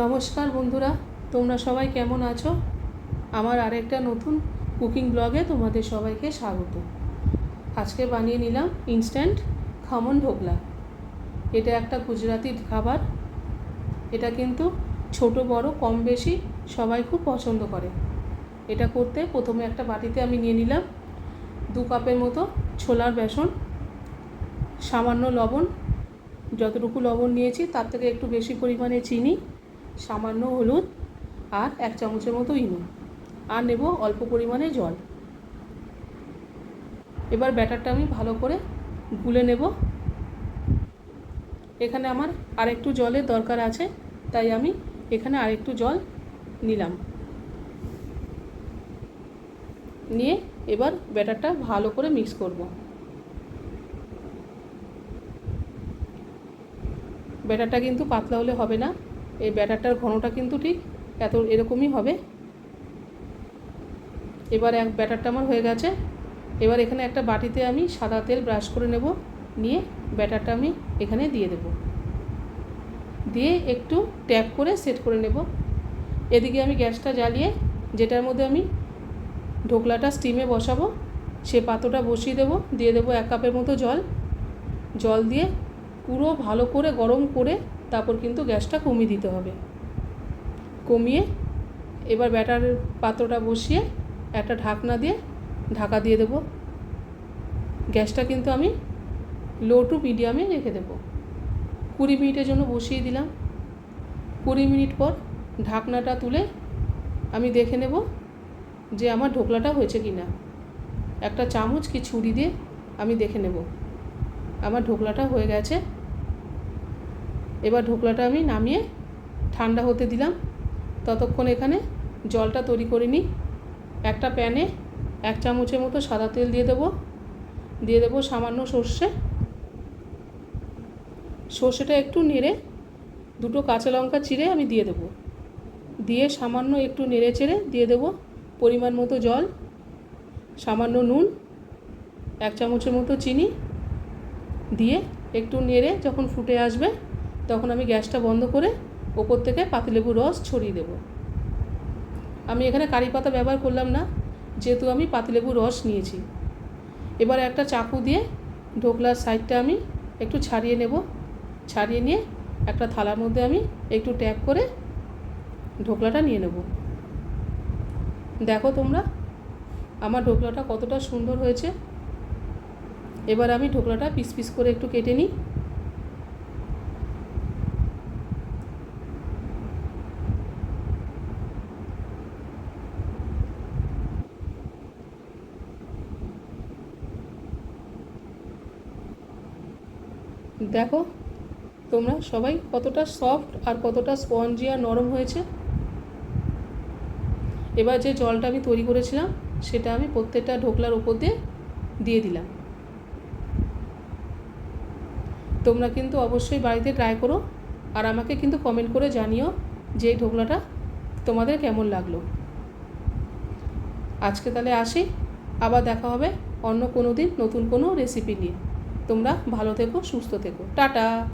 নমস্কার বন্ধুরা, তোমরা সবাই কেমন আছো? আমার আরেকটা নতুন কুকিং ব্লগে তোমাদের সবাইকে স্বাগত। আজকে বানিয়ে নিলাম ইনস্ট্যান্ট খমন ঢোকলা। এটা একটা গুজরাটি খাবার। এটা কিন্তু ছোট বড় কম বেশি সবাই খুব পছন্দ করে। এটা করতে প্রথমে একটা বাটিতে আমি নিয়ে নিলাম 2 কাপের মতো ছোলার বেসন, সামান্য লবণ, যতটুকু লবণ নিয়েছি তার থেকে একটু বেশি পরিমাণে চিনি, সামান্য হলুদ আর 1 চামচের মতো ইনো, আর নেব অল্প পরিমাণে জল। এবার ব্যাটারটা আমি ভালো করে গুলে নেব। এখানে আমার আরেকটু জলের দরকার আছে, তাই আমি এখানে আরেকটু জল নিলাম। নিয়ে এবার ব্যাটারটা ভালো করে মিক্স করব। ব্যাটারটা কিন্তু পাতলা হলে হবে না, এই ব্যাটারটার ঘনটা কিন্তু ঠিক এরকমই হবে। এবার ব্যাটারটা আমার হয়ে গেছে। এবার এখানে একটা বাটিতে আমি সাদা তেল ব্রাশ করে নেব। নিয়ে ব্যাটারটা আমি এখানে দিয়ে দেব, দিয়ে একটু ট্যাপ করে সেট করে নেব। এদিকে আমি গ্যাসটা জ্বালিয়ে যেটার মধ্যে আমি ঢোকলাটা স্টিমে বসাবো সে পাত্রটা বসিয়ে দেব। দিয়ে দেবো 1 কাপের মতো জল দিয়ে পুরো ভালো করে গরম করে তারপর কিন্তু গ্যাসটা কমিয়ে দিতে হবে। কমিয়ে এবার ব্যাটারের পাত্রটা বসিয়ে একটা ঢাকনা দিয়ে ঢাকা দিয়ে দেব। গ্যাসটা কিন্তু আমি লো টু মিডিয়ামে রেখে দেব। 20 মিনিটের জন্য বসিয়ে দিলাম। 20 মিনিট পর ঢাকনাটা তুলে আমি দেখে নেব যে আমার ঢোকলাটা হয়েছে কি না। একটা চামচ কি ছুরি দিয়ে আমি দেখে নেব আমার ঢোকলাটা হয়ে গেছে। এবার ঢোকলাটা আমি নামিয়ে ঠান্ডা হতে দিলাম। ততক্ষণ এখানে জলটা তৈরি করে নিই। একটা প্যানে 1 চামচের মতো সাদা তেল দিয়ে দেবো সামান্য সর্ষেটা একটু নেড়ে 2টো কাঁচা লঙ্কা চিড়ে আমি দিয়ে দেবো। দিয়ে সামান্য একটু নেড়ে চেড়ে দিয়ে দেবো পরিমাণ মতো জল, সামান্য নুন, 1 চামচের মতো চিনি দিয়ে একটু নেড়ে যখন ফুটে আসবে তখন আমি গ্যাসটা বন্ধ করে ওপর থেকে পাতিলেবুর রস ছড়িয়ে দেব। আমি এখানে কারি পাতা ব্যবহার করলাম না, যেহেতু আমি পাতিলেবুর রস নিয়েছি। এবার একটা চাকু দিয়ে ঢোকলার সাইডটা আমি একটু ছাড়িয়ে নেব। ছাড়িয়ে নিয়ে একটা থালার মধ্যে আমি একটু ট্যাপ করে ঢোকলাটা নিয়ে নেব। দেখো তোমরা আমার ঢোকলাটা কতটা সুন্দর হয়েছে। এবার আমি ঢোকলাটা পিস পিস করে একটু কেটে নিই। দেখো তোমরা সবাই কতটা সফট আর কতটা স্পঞ্জি আর নরম হয়েছে। এবার যে জলটা আমি তৈরি করেছিলাম সেটা আমি প্রত্যেকটা ঢোকলার উপর দিয়ে দিলাম। তোমরা কিন্তু অবশ্যই বাড়িতে ট্রাই করো আর আমাকে কিন্তু কমেন্ট করে জানিও যে এই ঢোকলাটা তোমাদের কেমন লাগলো। আজকে তাহলে আসি, আবার দেখা হবে অন্য কোনো দিন নতুন কোনো রেসিপি নিয়ে। তোমরা ভালো থেকো, সুস্থ থেকো, টাটা।